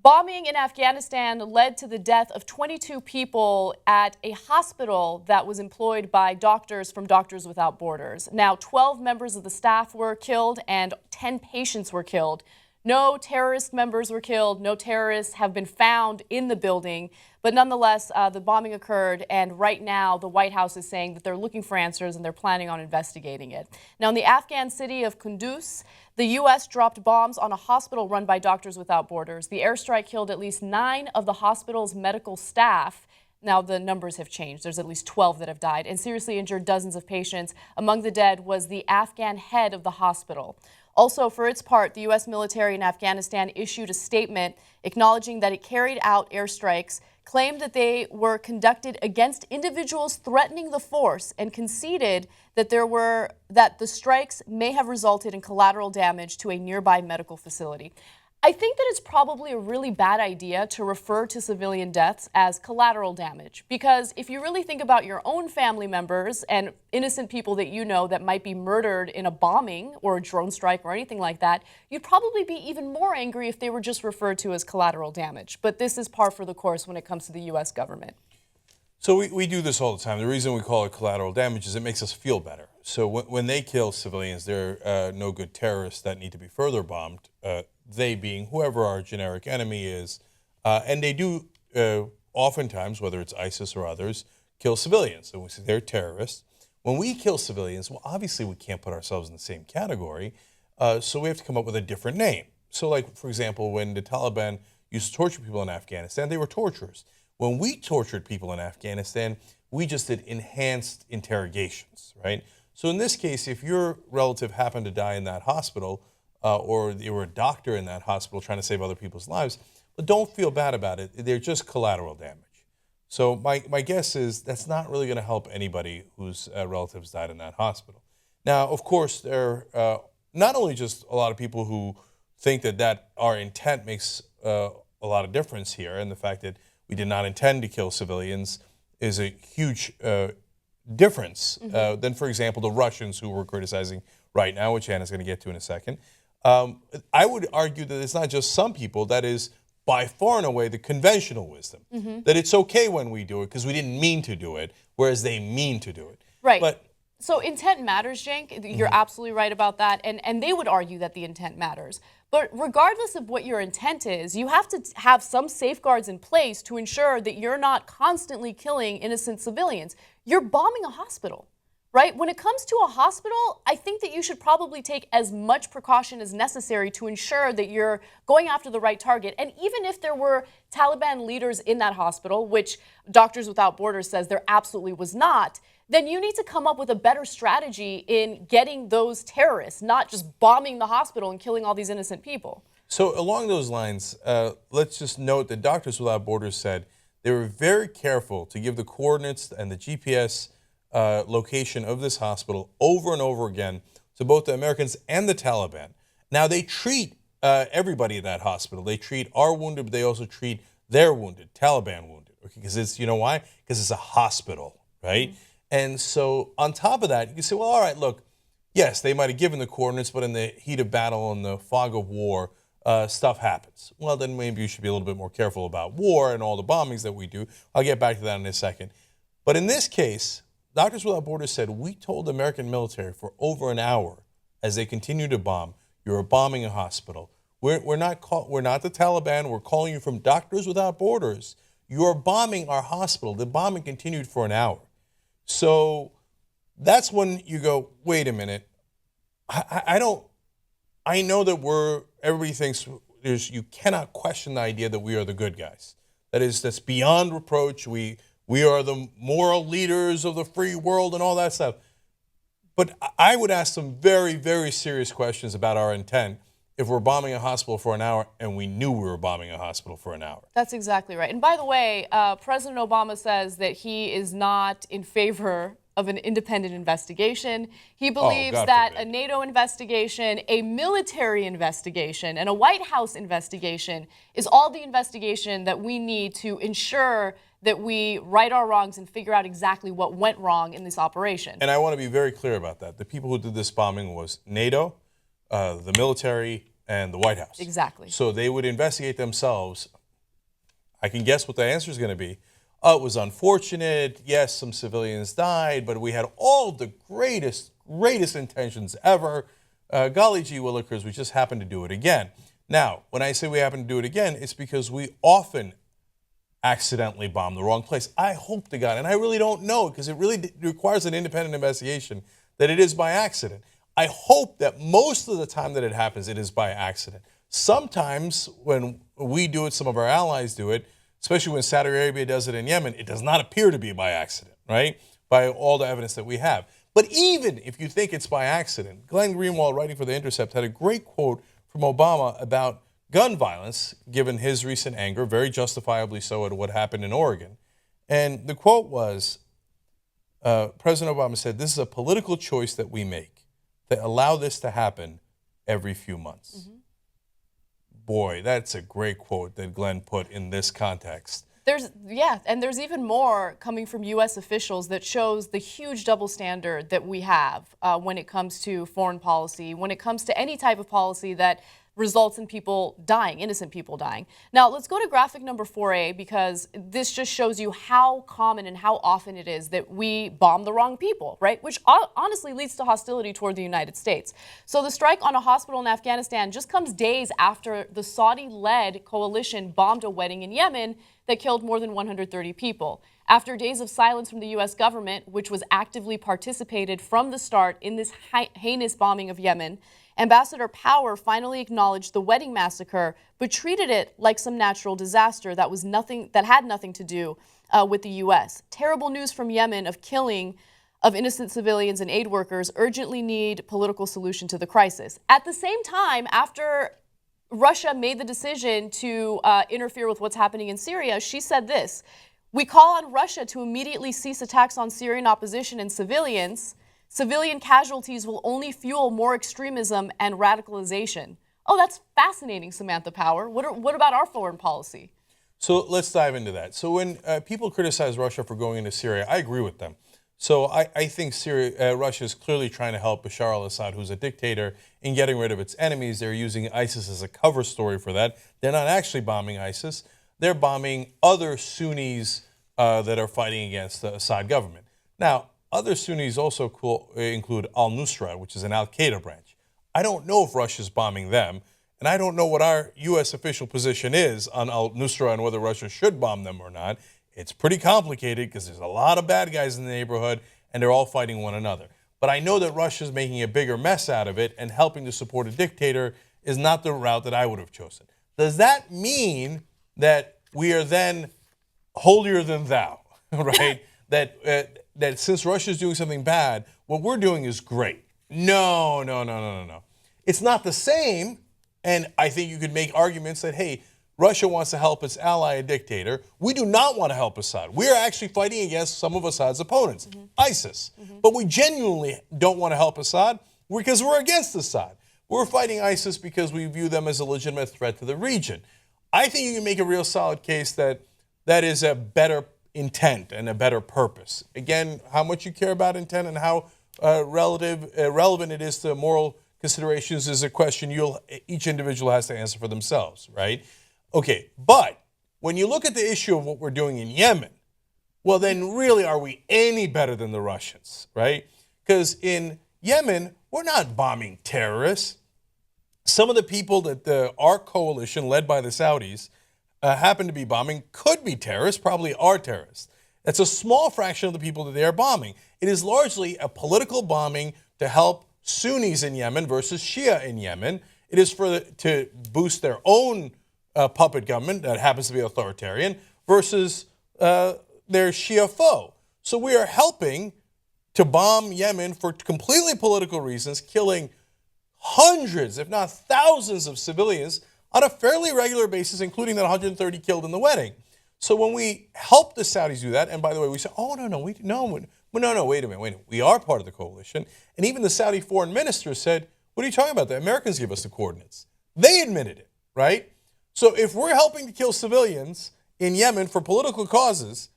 Bombing in Afghanistan led to the death of 22 people at a hospital that was employed by doctors from Doctors Without Borders. Now, 12 members of the staff were killed and 10 patients were killed. No terrorist members were killed. No terrorists have been found in the building. But nonetheless, the bombing occurred, and right now the White House is saying that they're looking for answers and they're planning on investigating it. Now, in the Afghan city of Kunduz, the U.S. dropped bombs on a hospital run by Doctors Without Borders. The airstrike killed at least 9 of the hospital's medical staff. Now, the numbers have changed. There's at least 12 that have died and seriously injured dozens of patients. Among the dead was the Afghan head of the hospital. Also, for its part, the U.S. military in Afghanistan issued a statement acknowledging that it carried out airstrikes, claimed that they were conducted against individuals threatening the force, and conceded that the strikes may have resulted in collateral damage to a nearby medical facility. I think that it's probably a really bad idea to refer to civilian deaths as collateral damage, because if you really think about your own family members and innocent people that you know that might be murdered in a bombing or a drone strike or anything like that, you'd probably be even more angry if they were just referred to as collateral damage. But this is par for the course when it comes to the U.S. government. So we do this all the time. The reason we call it collateral damage is it makes us feel better. So when they kill civilians, they're no good terrorists that need to be further bombed, they being whoever our generic enemy is. And they do oftentimes, whether it's ISIS or others, kill civilians. So we say they're terrorists. When we kill civilians, well, obviously we can't put ourselves in the same category, so we have to come up with a different name. So like, for example, when the Taliban used to torture people in Afghanistan, they were torturers. When we tortured people in Afghanistan, we just did enhanced interrogations, right? So in this case, if your relative happened to die in that hospital, or you were a doctor in that hospital trying to save other people's lives, but don't feel bad about it. They're just collateral damage. So my guess is that's not really going to help anybody whose relatives died in that hospital. Now, of course, there are not only just a lot of people who think that our intent makes a lot of difference here, and the fact that we did not intend to kill civilians is a huge difference than, for example, the Russians who we're criticizing right now, which Anna's going to get to in a second. I would argue that it's not just some people, that is by far and away the conventional wisdom, that it's okay when we do it because we didn't mean to do it, whereas they mean to do it. Right. So intent matters, Cenk. You're absolutely right about that. And they would argue that the intent matters. But regardless of what your intent is, you have to have some safeguards in place to ensure that you're not constantly killing innocent civilians. You're bombing a hospital, right? When it comes to a hospital, I think that you should probably take as much precaution as necessary to ensure that you're going after the right target. And even if there were Taliban leaders in that hospital, which Doctors Without Borders says there absolutely was not, then you need to come up with a better strategy in getting those terrorists, not just bombing the hospital and killing all these innocent people. So along those lines, let's just note that Doctors Without Borders said they were very careful to give the coordinates and the GPS location of this hospital over and over again to both the Americans and the Taliban. Now, they treat everybody at that hospital. They treat our wounded, but they also treat their wounded, Taliban wounded. Okay, because it's, you know why? Because it's a hospital, right? And so on top of that, you can say, well, all right, look, yes, they might have given the coordinates, but in the heat of battle and the fog of war, stuff happens. Well, then maybe you should be a little bit more careful about war and all the bombings that we do. I'll get back to that in a second. But in this case, Doctors Without Borders said, we told the American military for over an hour as they continue to bomb, you're bombing a hospital. We're not the Taliban. We're calling you from Doctors Without Borders. You're bombing our hospital. The bombing continued for an hour. So that's when you go, wait a minute. I know that everybody thinks you cannot question the idea that we are the good guys. That's beyond reproach. We are the moral leaders of the free world and all that stuff. But I would ask some very, very serious questions about our intent if we're bombing a hospital for an hour and we knew we were bombing a hospital for an hour. That's exactly right. And by the way, President Obama says that he is not in favor of an independent investigation. He believes that a NATO investigation, a military investigation, and a White House investigation is all the investigation that we need to ensure that we right our wrongs and figure out exactly what went wrong in this operation. And I want to be very clear about that. The people who did this bombing was NATO, the military, and the White House. Exactly. So they would investigate themselves. I can guess what the answer is going to be. Oh, it was unfortunate. Yes, some civilians died, but we had all the greatest intentions ever. Golly gee willikers, we just happened to do it again. Now, when I say we happen to do it again, it's because we often accidentally bomb the wrong place. I hope to God, and I really don't know, because it really requires an independent investigation, that it is by accident. I hope that most of the time that it happens, it is by accident. Sometimes when we do it, some of our allies do it, especially when Saudi Arabia does it in Yemen, it does not appear to be by accident, right? By all the evidence that we have. But even if you think it's by accident, Glenn Greenwald, writing for The Intercept, had a great quote from Obama about gun violence, given his recent anger, very justifiably so, at what happened in Oregon. And the quote was, President Obama said, "This is a political choice that we make, to allow this to happen every few months." Mm-hmm. Boy, that's a great quote that Glenn put in this context. And there's even more coming from U.S. officials that shows the huge double standard that we have when it comes to foreign policy, when it comes to any type of policy that results in people dying, innocent people dying. Now, let's go to graphic number 4A, because this just shows you how common and how often it is that we bomb the wrong people, right? Which honestly leads to hostility toward the United States. So the strike on a hospital in Afghanistan just comes days after the Saudi-led coalition bombed a wedding in Yemen that killed more than 130 people. After days of silence from the U.S. government, which was actively participated from the start in this heinous bombing of Yemen, Ambassador Power finally acknowledged the wedding massacre, but treated it like some natural disaster that had nothing to do with the U.S. Terrible news from Yemen of killing of innocent civilians and aid workers urgently need political solution to the crisis. At the same time, after Russia made the decision to interfere with what's happening in Syria, she said this: "We call on Russia to immediately cease attacks on Syrian opposition and civilians. Civilian casualties will only fuel more extremism and radicalization." Oh, that's fascinating, Samantha Power. What about our foreign policy? So let's dive into that. So when people criticize Russia for going into Syria, I agree with them. So I think Russia is clearly trying to help Bashar al-Assad, who's a dictator, in getting rid of its enemies. They're using ISIS as a cover story for that. They're not actually bombing ISIS. They're bombing other Sunnis that are fighting against the Assad government. Now, other Sunnis also include al-Nusra, which is an al-Qaeda branch. I don't know if Russia's bombing them, and I don't know what our U.S. official position is on al-Nusra and whether Russia should bomb them or not. It's pretty complicated because there's a lot of bad guys in the neighborhood, and they're all fighting one another. But I know that Russia's making a bigger mess out of it, and helping to support a dictator is not the route that I would have chosen. Does that mean that we are then holier than thou, right? That since Russia's doing something bad, what we're doing is great? No. It's not the same, and I think you could make arguments that, hey, Russia wants to help its ally, a dictator. We do not want to help Assad. We are actually fighting against some of Assad's opponents, ISIS. But we genuinely don't want to help Assad because we're against Assad. We're fighting ISIS because we view them as a legitimate threat to the region. I think you can make a real solid case that that is a better intent and a better purpose. Again, how much you care about intent and how relevant it is to moral considerations is a question each individual has to answer for themselves, right? Okay, but when you look at the issue of what we're doing in Yemen, well, then really are we any better than the Russians, right? Because in Yemen, we're not bombing terrorists. Some of the people that our coalition, led by the Saudis, happen to be bombing could be terrorists, probably are terrorists. That's a small fraction of the people that they are bombing. It is largely a political bombing to help Sunnis in Yemen versus Shia in Yemen. It is to boost their own puppet government that happens to be authoritarian versus their Shia foe. So we are helping to bomb Yemen for completely political reasons, killing hundreds, if not thousands, of civilians on a fairly regular basis, including that 130 killed in the wedding. So when we help the Saudis do that, and by the way, we say, wait a minute, we are part of the coalition. And even the Saudi foreign minister said, what are you talking about? The Americans give us the coordinates. They admitted it, right? So if we're helping to kill civilians in Yemen for political causes,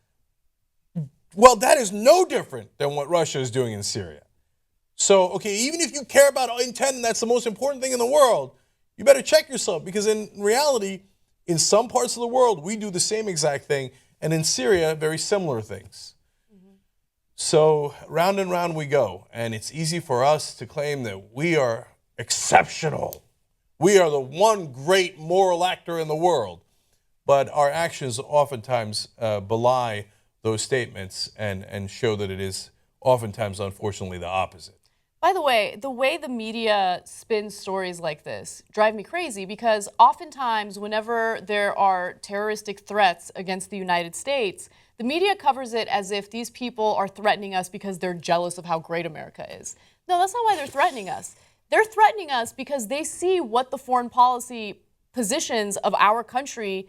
well, that is no different than what Russia is doing in Syria. So, okay, even if you care about intent and that's the most important thing in the world, you better check yourself, because in reality, in some parts of the world, we do the same exact thing, and in Syria, very similar things. So round and round we go, and it's easy for us to claim that we are exceptional. We are the one great moral actor in the world. But our actions oftentimes belie those statements and show that it is oftentimes, unfortunately, the opposite. By the way the media spins stories like this drive me crazy, because oftentimes whenever there are terroristic threats against the United States, the media covers it as if these people are threatening us because they're jealous of how great America is. No, that's not why they're threatening us. They're threatening us because they see what the foreign policy positions of our country,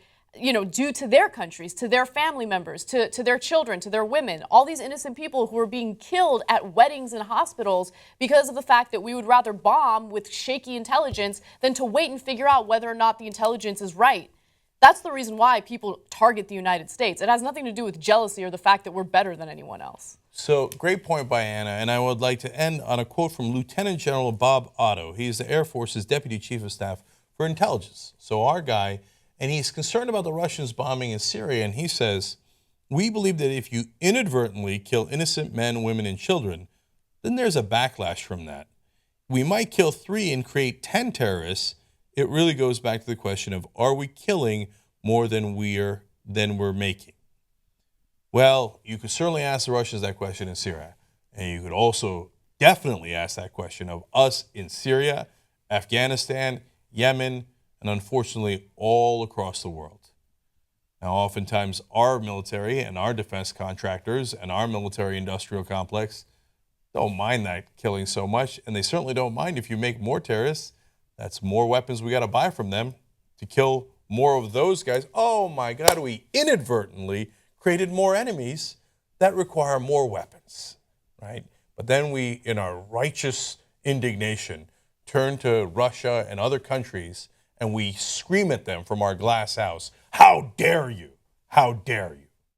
do to their countries, to their family members, to their children, to their women, all these innocent people who are being killed at weddings and hospitals because of the fact that we would rather bomb with shaky intelligence than to wait and figure out whether or not the intelligence is right. That's the reason why people target the United States. It has nothing to do with jealousy or the fact that we're better than anyone else. So, great point by Anna, and I would like to end on a quote from Lieutenant General Bob Otto. He's the Air Force's Deputy Chief of Staff for Intelligence. So our guy, and he's concerned about the Russians bombing in Syria, and he says, "We believe that if you inadvertently kill innocent men, women, and children, then there's a backlash from that. We might kill 3 and create 10 terrorists. It really goes back to the question of, are we killing more than we're making?" Well, you could certainly ask the Russians that question in Syria. And you could also definitely ask that question of us in Syria, Afghanistan, Yemen, and unfortunately all across the world. Now, oftentimes our military and our defense contractors and our military industrial complex don't mind that killing so much. And they certainly don't mind if you make more terrorists. That's more weapons we got to buy from them to kill more of those guys. Oh my God, we inadvertently created more enemies that require more weapons, right? But then we, in our righteous indignation, turn to Russia and other countries and we scream at them from our glass house, "How dare you? How dare you?"